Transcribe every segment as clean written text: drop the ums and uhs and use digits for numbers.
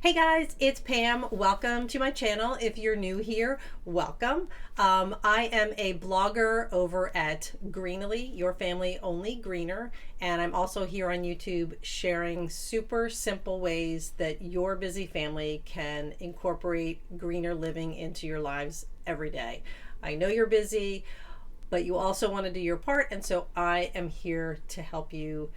Hey guys, it's Pam. Welcome to my channel. If you're new here, welcome. I am a blogger over at Greenly, Your Family Only Greener, and I'm also here on YouTube sharing super simple ways that your busy family can incorporate greener living into your lives every day. I know you're busy, but you also want to do your part, and so I am here to help you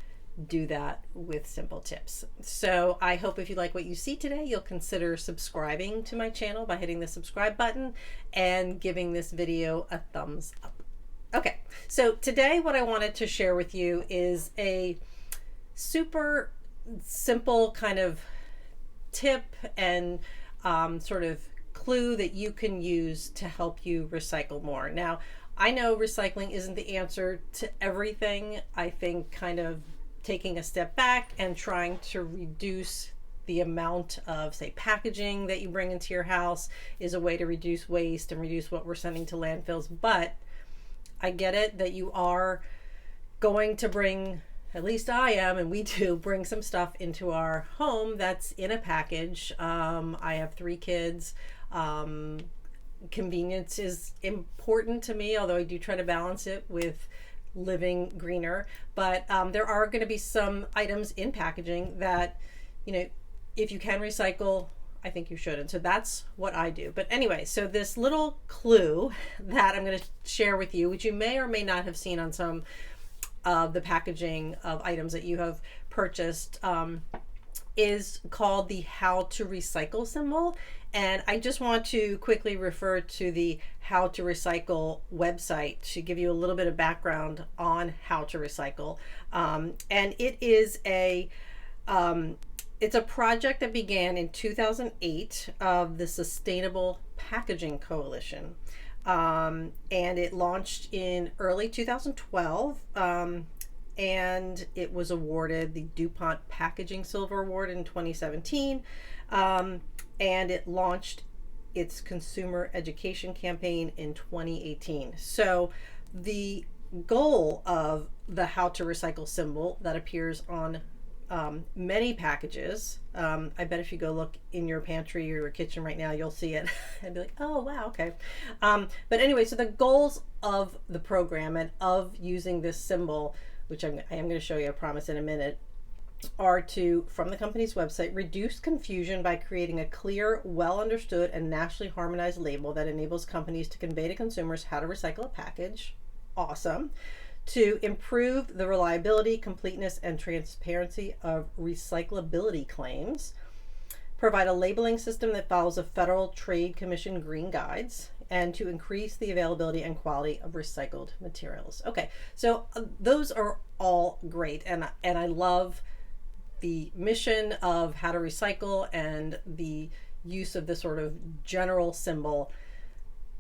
do that with simple tips. So I hope if you like what you see today, you'll consider subscribing to my channel by hitting the subscribe button and giving this video a thumbs up. Okay, so today what I wanted to share with you is a super simple kind of tip and sort of clue that you can use to help you recycle more. Now, I know recycling isn't the answer to everything. I think kind of taking a step back and trying to reduce the amount of, say, packaging that you bring into your house is a way to reduce waste and reduce what we're sending to landfills. But I get it that you are going to bring, at least I am, and we do bring some stuff into our home that's in a package. I have 3 kids. Convenience is important to me, although I do try to balance it with living greener. But there are going to be some items in packaging that, you know, if you can recycle, I think you should. And so that's what I do. But anyway, so this little clue that I'm going to share with you, which you may or may not have seen on some of the packaging of items that you have purchased, is called the How to Recycle symbol. And I just want to quickly refer to the How to Recycle website to give you a little bit of background on how to recycle. And it is it's a project that began in 2008 of the Sustainable Packaging Coalition. And it launched in early 2012. And it was awarded the DuPont Packaging Silver Award in 2017. And it launched its consumer education campaign in 2018. So the goal of the How to Recycle symbol that appears on many packages, I bet if you go look in your pantry or your kitchen right now, you'll see it and be like, oh, wow, okay. But anyway, so the goals of the program and of using this symbol, which I am going to show you, I promise, in a minute, are to, from the company's website, reduce confusion by creating a clear, well understood, and nationally harmonized label that enables companies to convey to consumers how to recycle a package. Awesome. To improve the reliability, completeness, and transparency of recyclability claims. Provide a labeling system that follows the Federal Trade Commission green guides. And to increase the availability and quality of recycled materials. Okay, so those are all great, and I love the mission of how to recycle and the use of this sort of general symbol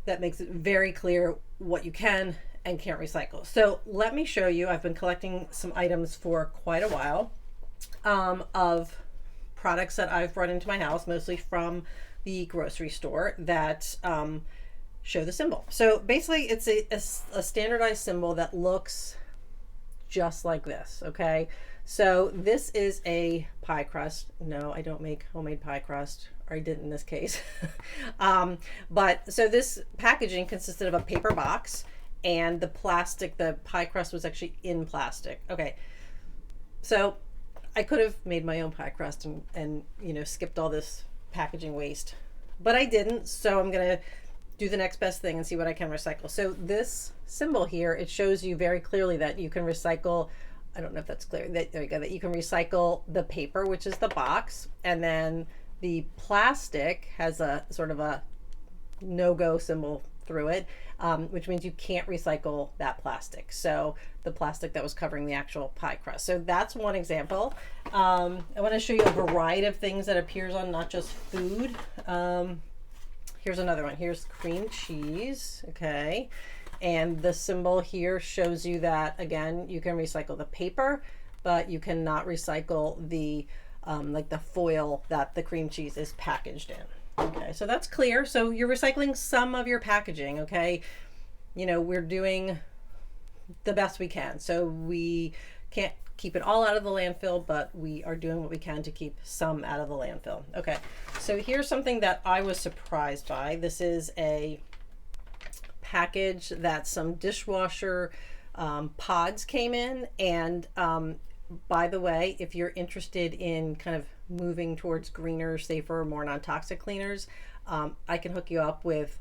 that makes it very clear what you can and can't recycle. So let me show you. I've been collecting some items for quite a while of products that I've brought into my house, mostly from the grocery store, that show the symbol. So basically it's a standardized symbol that looks just like this. Okay, so this is a pie crust. No, I don't make homemade pie crust, or I didn't in this case. But so this packaging consisted of a paper box, and the pie crust was actually in plastic. Okay, so I could have made my own pie crust and you know, skipped all this packaging waste, but I didn't. So I'm gonna do the next best thing and see what I can recycle. So this symbol here, it shows you very clearly that you can recycle, I don't know if that's clear, there you go, that you can recycle the paper, which is the box, and then the plastic has a sort of a no-go symbol through it, which means you can't recycle that plastic. So the plastic that was covering the actual pie crust. So that's one example. I want to show you a variety of things that appears on not just food. Here's another one. Here's cream cheese. Okay. And the symbol here shows you that, again, you can recycle the paper, but you cannot recycle the like the foil that the cream cheese is packaged in. Okay, so that's clear. So you're recycling some of your packaging. Okay, you know, we're doing the best we can. So we can't keep it all out of the landfill, but we are doing what we can to keep some out of the landfill. Okay, so here's something that I was surprised by. This is a package that some dishwasher pods came in, and by the way, if you're interested in kind of moving towards greener, safer, more non-toxic cleaners, I can hook you up with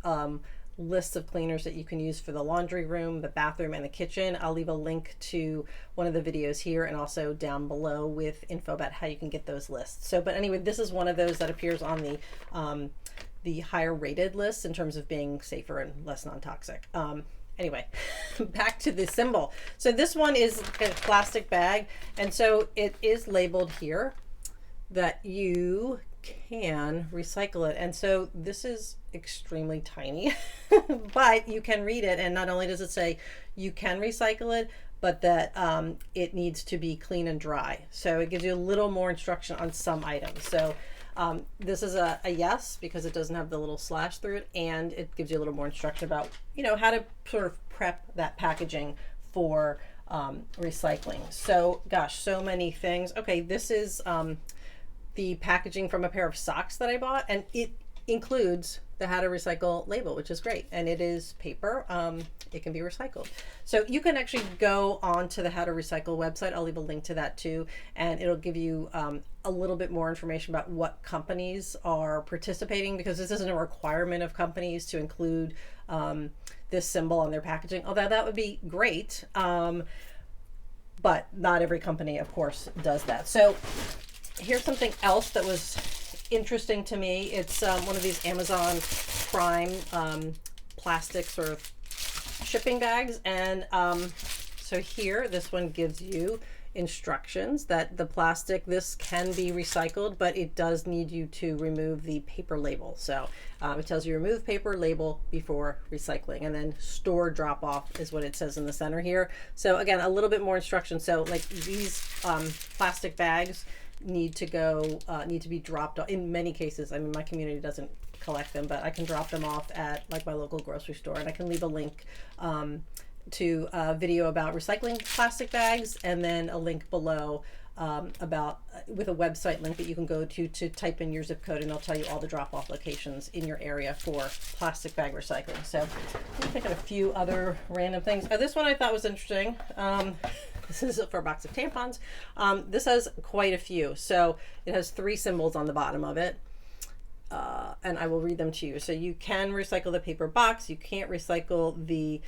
lists of cleaners that you can use for the laundry room, the bathroom, and the kitchen. I'll leave a link to one of the videos here and also down below with info about how you can get those lists. So, but anyway, this is one of those that appears on the higher rated list in terms of being safer and less non-toxic. Anyway, back to the symbol. So this one is a plastic bag, and so it is labeled here that you can recycle it. And so this is extremely tiny, but you can read it. And not only does it say you can recycle it, but that it needs to be clean and dry. So it gives you a little more instruction on some items. So this is a yes, because it doesn't have the little slash through it, and it gives you a little more instruction about, you know, how to sort of prep that packaging for recycling. So gosh, so many things. Okay, this is the packaging from a pair of socks that I bought, and it includes the how to recycle label, which is great, and it is paper. It can be recycled. So you can actually go on to the how to recycle website. I'll leave a link to that too, and it'll give you a little bit more information about what companies are participating, because this isn't a requirement of companies to include this symbol on their packaging, although that would be great. But not every company, of course, does that. So here's something else that was interesting to me. It's one of these Amazon Prime plastic sort of shipping bags, and so here, this one gives you instructions that the plastic, this can be recycled, but it does need you to remove the paper label. So it tells you remove paper label before recycling, and then store drop off is what it says in the center here. So again, a little bit more instruction. So like these plastic bags need to be dropped off in many cases. I mean, my community doesn't collect them, but I can drop them off at like my local grocery store, and I can leave a link to a video about recycling plastic bags, and then a link below about with a website link that you can go to type in your zip code, and they'll tell you all the drop-off locations in your area for plastic bag recycling. So let me think of a few other random things. Oh, this one I thought was interesting. This is for a box of tampons. This has quite a few. So it has 3 symbols on the bottom of it. And I will read them to you. So you can recycle the paper box, you can't recycle the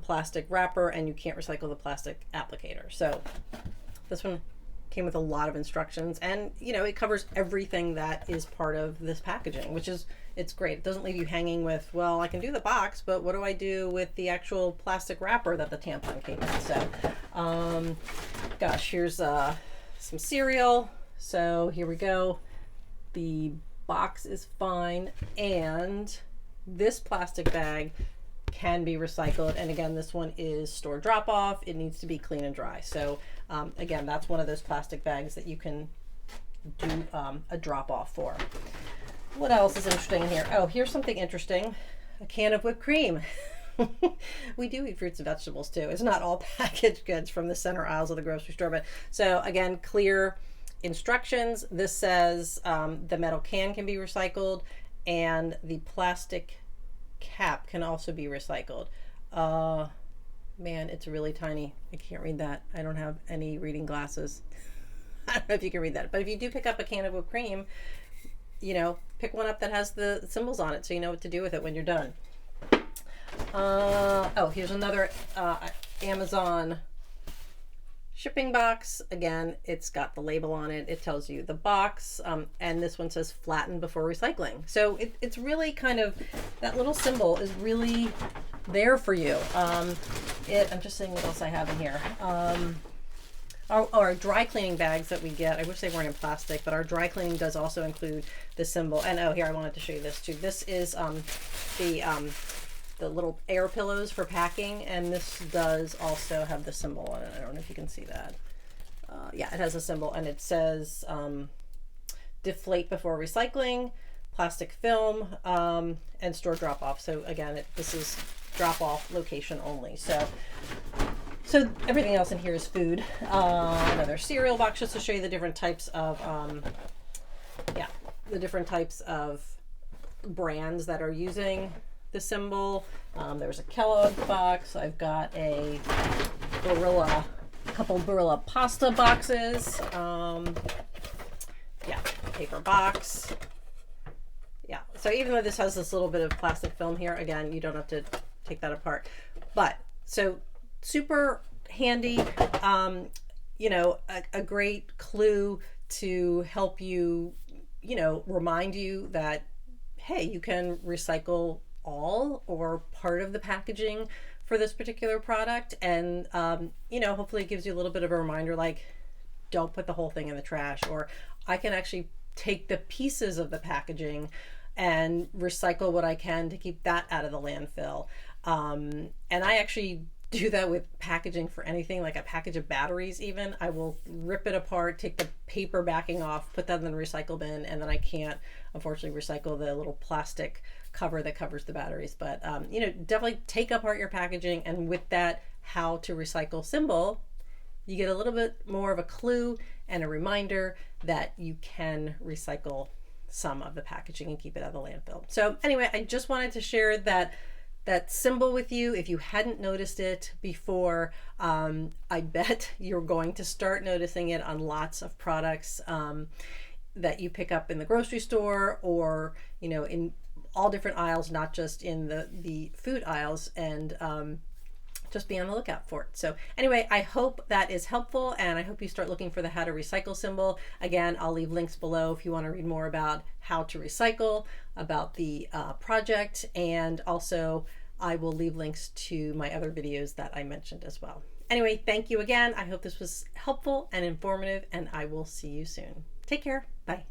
plastic wrapper, and you can't recycle the plastic applicator. So this one came with a lot of instructions, and you know, it covers everything that is part of this packaging, which is, it's great. It doesn't leave you hanging with, well, I can do the box, but what do I do with the actual plastic wrapper that the tampon came in? So gosh, here's some cereal. So here we go. The box is fine, and this plastic bag can be recycled, and again, this one is store drop off. It needs to be clean and dry. So again, that's one of those plastic bags that you can do a drop off for. What else is interesting in here? Oh, here's something interesting. A can of whipped cream. We do eat fruits and vegetables too. It's not all packaged goods from the center aisles of the grocery store, but so again, clear instructions. This says the metal can be recycled, and the plastic cap can also be recycled. Man, it's really tiny. I can't read that. I don't have any reading glasses. I don't know if you can read that, but if you do pick up a can of whipped cream, you know, pick one up that has the symbols on it so you know what to do with it when you're done. Oh, here's another Amazon shipping box. Again, it's got the label on it. It tells you the box, and this one says flatten before recycling. So it's really kind of, that little symbol is really there for you. I'm just saying what else I have in here. Our dry cleaning bags that we get, I wish they weren't in plastic, but our dry cleaning does also include the symbol. And oh, here, I wanted to show you this too. This is the little air pillows for packing, and this does also have the symbol on it. I don't know if you can see that. Yeah, it has a symbol, and it says deflate before recycling, plastic film, and store drop off. So again, this is drop off location only. So So everything else in here is food. Another cereal box just to show you the different types of, yeah, the different types of brands that are using the symbol. There's a Kellogg box. I've got a couple Barilla pasta boxes. Yeah, paper box. Yeah, so even though this has this little bit of plastic film here, again, you don't have to take that apart. But so super handy, you know, a great clue to help you, you know, remind you that, hey, you can recycle all or part of the packaging for this particular product. And, you know, hopefully it gives you a little bit of a reminder, like, don't put the whole thing in the trash, or I can actually take the pieces of the packaging and recycle what I can to keep that out of the landfill. And I actually do that with packaging for anything, like a package of batteries even. I will rip it apart, take the paper backing off, put that in the recycle bin, and then I can't, unfortunately, recycle the little plastic cover that covers the batteries. But, you know, definitely take apart your packaging, and with that how to recycle symbol, you get a little bit more of a clue and a reminder that you can recycle some of the packaging and keep it out of the landfill. So anyway, I just wanted to share that symbol with you. If you hadn't noticed it before, I bet you're going to start noticing it on lots of products that you pick up in the grocery store, or, you know, in all different aisles, not just in the food aisles. And just be on the lookout for it. So anyway, I hope that is helpful, and I hope you start looking for the how to recycle symbol. Again, I'll leave links below if you want to read more about how to recycle, about the project, and also I will leave links to my other videos that I mentioned as well. Anyway, thank you again. I hope this was helpful and informative, and I will see you soon. Take care. Bye.